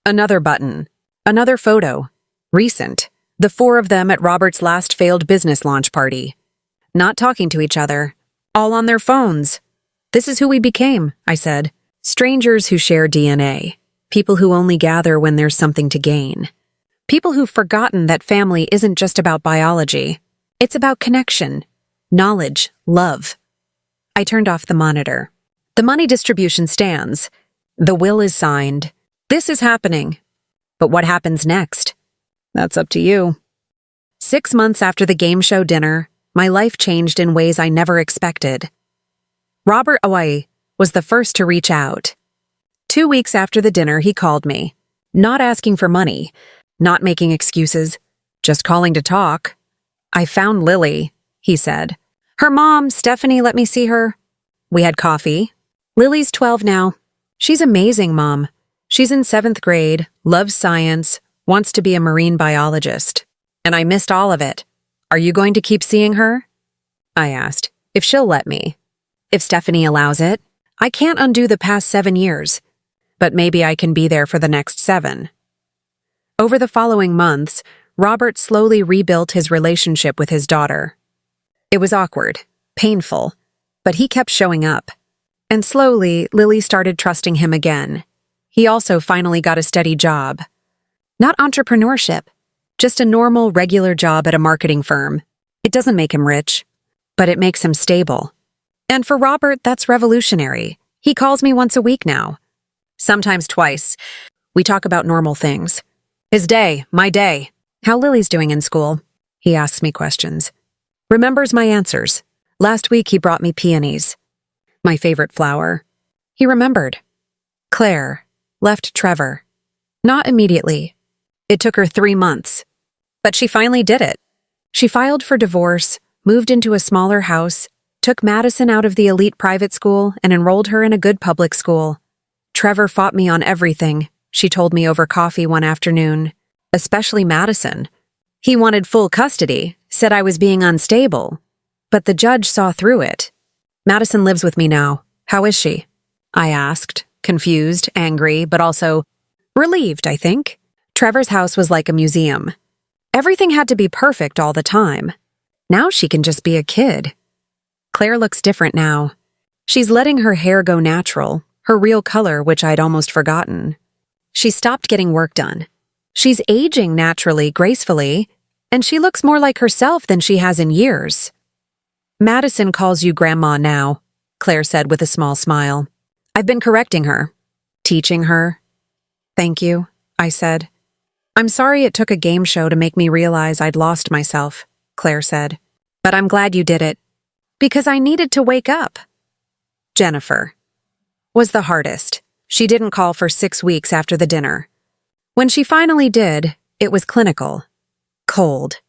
A: Another button. Another photo. Recent. The 4 of them at Robert's last failed business launch party. Not talking to each other. All on their phones. This is who we became, I said. Strangers who share DNA. People who only gather when there's something to gain. People who've forgotten that family isn't just about biology. It's about connection, knowledge, love. I turned off the monitor. The money distribution stands. The will is signed. This is happening. But what happens next? That's up to you. 6 months after the game show dinner, my life changed in ways I never expected. Robert Hawaii was the first to reach out. 2 weeks after the dinner, he called me, not asking for money, not making excuses, just calling to talk. I found Lily, he said. Her mom, Stephanie, let me see her. We had coffee. Lily's 12 now. She's amazing, Mom. She's in 7th grade, loves science, wants to be a marine biologist. And I missed all of it. Are you going to keep seeing her? I asked, if she'll let me. If Stephanie allows it. I can't undo the past 7 years. But maybe I can be there for the next 7. Over the following months, Robert slowly rebuilt his relationship with his daughter. It was awkward, painful, but he kept showing up. And slowly, Lily started trusting him again. He also finally got a steady job. Not entrepreneurship, just a normal, regular job at a marketing firm. It doesn't make him rich, but it makes him stable. And for Robert, that's revolutionary. He calls me once a week now. Sometimes twice. We talk about normal things. His day, my day. How Lily's doing in school. He asks me questions. Remembers my answers. Last week he brought me peonies. My favorite flower. He remembered. Claire left Trevor. Not immediately. It took her 3 months. But she finally did it. She filed for divorce, moved into a smaller house, took Madison out of the elite private school and enrolled her in a good public school. Trevor fought me on everything, she told me over coffee one afternoon. Especially Madison. He wanted full custody, said I was being unstable. But the judge saw through it. Madison lives with me now. How is she? I asked, confused, angry, but also relieved, I think. Trevor's house was like a museum. Everything had to be perfect all the time. Now she can just be a kid. Claire looks different now. She's letting her hair go natural, her real color, which I'd almost forgotten. She stopped getting work done. She's aging naturally, gracefully, and she looks more like herself than she has in years. Madison calls you Grandma now, Claire said with a small smile. I've been correcting her, teaching her. Thank you, I said. I'm sorry it took a game show to make me realize I'd lost myself, Claire said. But I'm glad you did it. Because I needed to wake up. Jennifer was the hardest. She didn't call for 6 weeks after the dinner. When she finally did, it was clinical. Cold.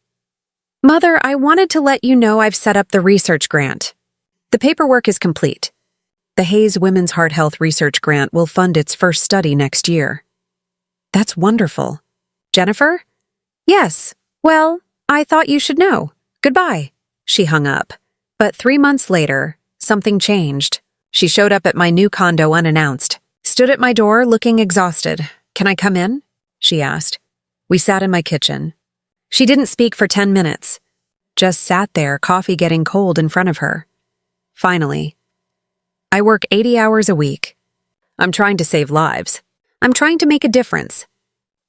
A: Mother, I wanted to let you know I've set up the research grant. The paperwork is complete. The Hayes Women's Heart Health Research Grant will fund its first study next year. That's wonderful. Jennifer? Yes. Well, I thought you should know. Goodbye. She hung up. But 3 months later, something changed. She showed up at my new condo unannounced. Stood at my door looking exhausted. Can I come in? She asked. We sat in my kitchen. She didn't speak for 10 minutes. Just sat there, coffee getting cold in front of her. Finally. I work 80 hours a week. I'm trying to save lives. I'm trying to make a difference.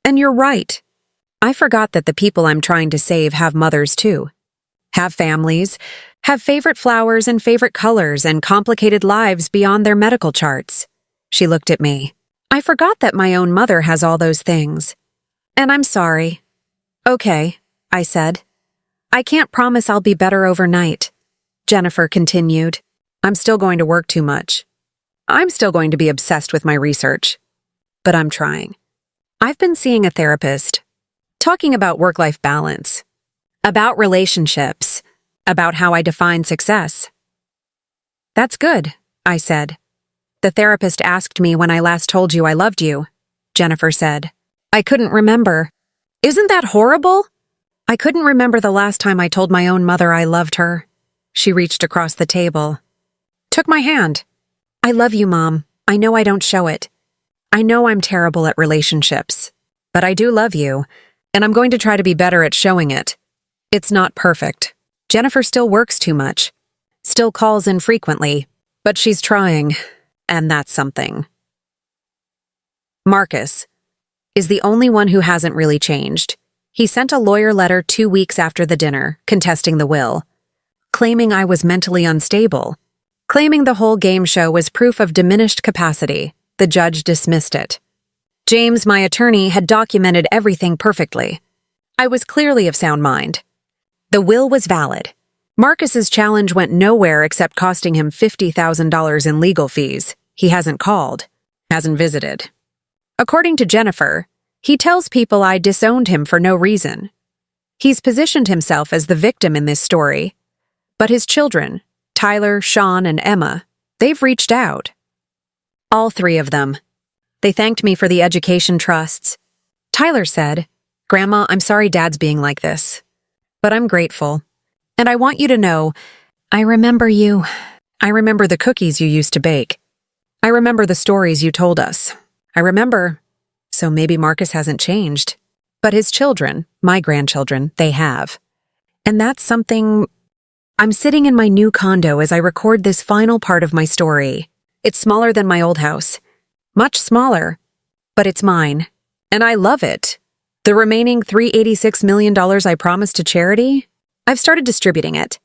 A: And you're right. I forgot that the people I'm trying to save have mothers too. Have families, have favorite flowers and favorite colors and complicated lives beyond their medical charts. She looked at me. I forgot that my own mother has all those things. And I'm sorry. Okay, I said. I can't promise I'll be better overnight. Jennifer continued. I'm still going to work too much. I'm still going to be obsessed with my research. But I'm trying. I've been seeing a therapist, talking about work-life balance, about relationships, about how I define success. That's good, I said. The therapist asked me when I last told you I loved you, Jennifer said. I couldn't remember. Isn't that horrible? I couldn't remember the last time I told my own mother I loved her. She reached across the table. Took my hand. I love you, Mom. I know I don't show it. I know I'm terrible at relationships. But I do love you, and I'm going to try to be better at showing it. It's not perfect. Jennifer still works too much. Still calls in frequently. But she's trying, and that's something. Marcus is the only one who hasn't really changed. He sent a lawyer letter 2 weeks after the dinner, contesting the will, claiming I was mentally unstable, claiming the whole game show was proof of diminished capacity. The judge dismissed it. James, my attorney, had documented everything perfectly. I was clearly of sound mind. The will was valid. Marcus's challenge went nowhere except costing him $50,000 in legal fees. He hasn't called, hasn't visited. According to Jennifer, he tells people I disowned him for no reason. He's positioned himself as the victim in this story. But his children, Tyler, Sean, and Emma, they've reached out. All 3 of them. They thanked me for the education trusts. Tyler said, Grandma, I'm sorry Dad's being like this. But I'm grateful. And I want you to know, I remember you. I remember the cookies you used to bake. I remember the stories you told us. I remember. So maybe Marcus hasn't changed. But his children, my grandchildren, they have. And that's something. I'm sitting in my new condo as I record this final part of my story. It's smaller than my old house. Much smaller. But it's mine. And I love it. The remaining $386 million I promised to charity, I've started distributing it.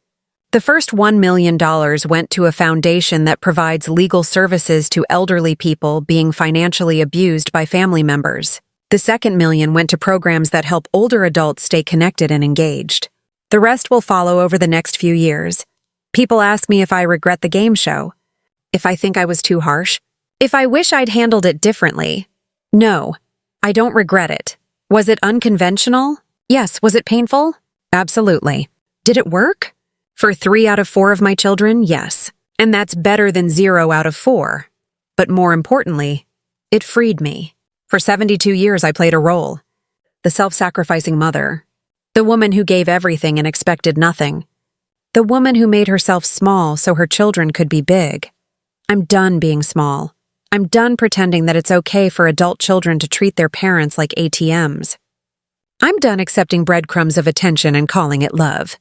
A: The first $1 million went to a foundation that provides legal services to elderly people being financially abused by family members. The second $1 million went to programs that help older adults stay connected and engaged. The rest will follow over the next few years. People ask me if I regret the game show, if I think I was too harsh, if I wish I'd handled it differently. No, I don't regret it. Was it unconventional? Yes. Was it painful? Absolutely. Did it work? For 3 out of 4 of my children, yes. And that's better than 0 out of 4. But more importantly, it freed me. For 72 years, I played a role. The self-sacrificing mother. The woman who gave everything and expected nothing. The woman who made herself small so her children could be big. I'm done being small. I'm done pretending that it's okay for adult children to treat their parents like ATMs. I'm done accepting breadcrumbs of attention and calling it love.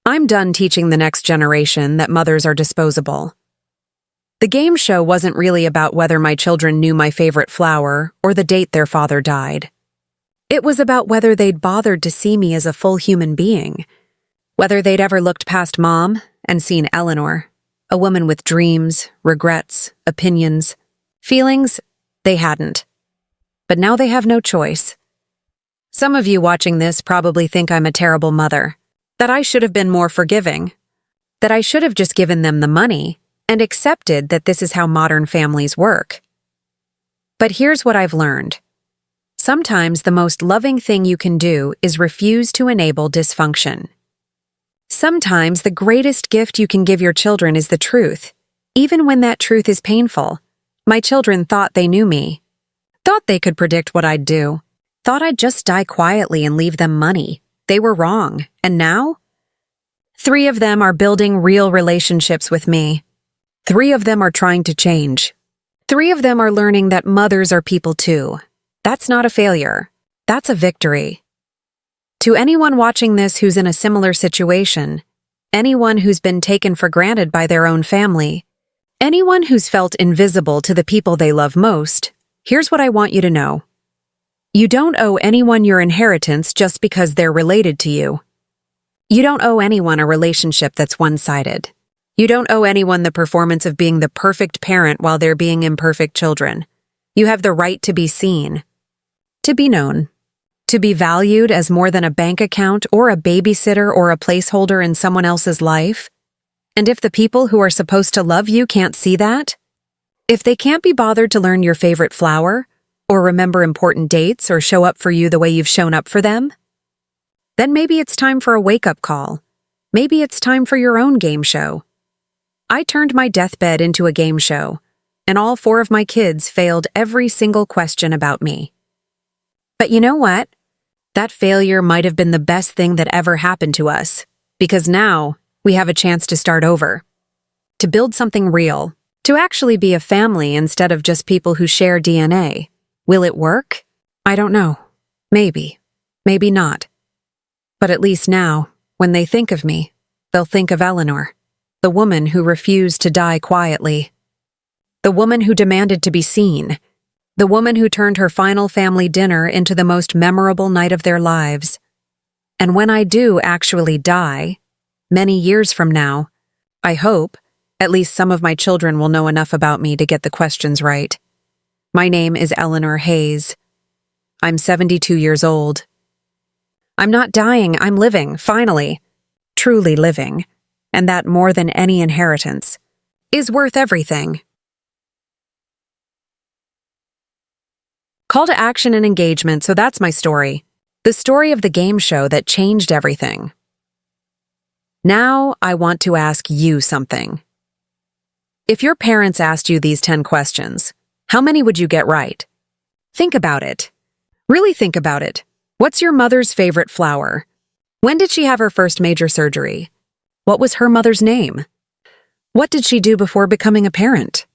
A: I'm done teaching the next generation that mothers are disposable. The game show wasn't really about whether my children knew my favorite flower or the date their father died. It was about whether they'd bothered to see me as a full human being, whether they'd ever looked past Mom and seen Eleanor, a woman with dreams, regrets, opinions, feelings they hadn't. But now they have no choice. Some of you watching this probably think I'm a terrible mother, that I should have been more forgiving, that I should have just given them the money and accepted that this is how modern families work. But here's what I've learned. Sometimes the most loving thing you can do is refuse to enable dysfunction. Sometimes the greatest gift you can give your children is the truth, even when that truth is painful. My children thought they knew me, thought they could predict what I'd do, thought I'd just die quietly and leave them money. They were wrong. And now? 3 of them are building real relationships with me. 3 of them are trying to change. 3 of them are learning that mothers are people too. That's not a failure. That's a victory. To anyone watching this who's in a similar situation, anyone who's been taken for granted by their own family, anyone who's felt invisible to the people they love most, Here's what I want you to know. You don't owe anyone your inheritance just because they're related to you. You don't owe anyone a relationship that's one-sided. You don't owe anyone the performance of being the perfect parent while they're being imperfect children. You have the right to be seen, to be known, to be valued as more than a bank account or a babysitter or a placeholder in someone else's life. And if the people who are supposed to love you can't see that, if they can't be bothered to learn your favorite flower, or remember important dates or show up for you the way you've shown up for them, then maybe it's time for a wake-up call. Maybe it's time for your own game show. I turned my deathbed into a game show, and all 4 of my kids failed every single question about me. But you know what? That failure might have been the best thing that ever happened to us, because now we have a chance to start over, to build something real, to actually be a family instead of just people who share DNA. Will it work? I don't know. Maybe. Maybe not. But at least now, when they think of me, they'll think of Eleanor, the woman who refused to die quietly, the woman who demanded to be seen, the woman who turned her final family dinner into the most memorable night of their lives. And when I do actually die, many years from now, I hope at least some of my children will know enough about me to get the questions right. My name is Eleanor Hayes. I'm 72 years old. I'm not dying, I'm living, finally. Truly living. And that more than any inheritance is worth everything. Call to action and engagement, so that's my story. The story of the game show that changed everything. Now I want to ask you something. If your parents asked you these 10 questions, how many would you get right? Think about it. Really think about it. What's your mother's favorite flower? When did she have her first major surgery? What was her mother's name? What did she do before becoming a parent?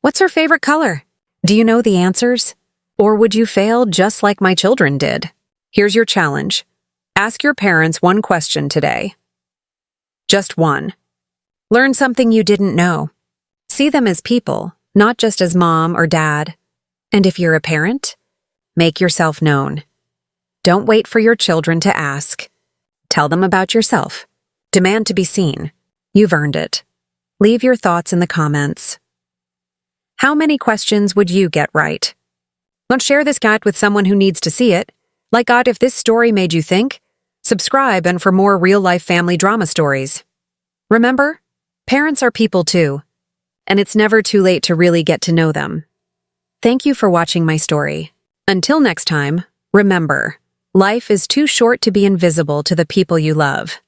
A: What's her favorite color? Do you know the answers? Or would you fail just like my children did? Here's your challenge. Ask your parents one question today. Just one. Learn something you didn't know. See them as people, not just as mom or dad. And if you're a parent, make yourself known. Don't wait for your children to ask. Tell them about yourself. Demand to be seen. You've earned it. Leave your thoughts in the comments. How many questions would you get right? Let's share this guide with someone who needs to see it. Like God, if this story made you think, subscribe and for more real-life family drama stories. Remember, parents are people too, and it's never too late to really get to know them. Thank you for watching my story. Until next time, remember, life is too short to be invisible to the people you love.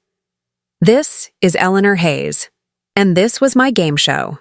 A: This is Eleanor Hayes, and this was my game show.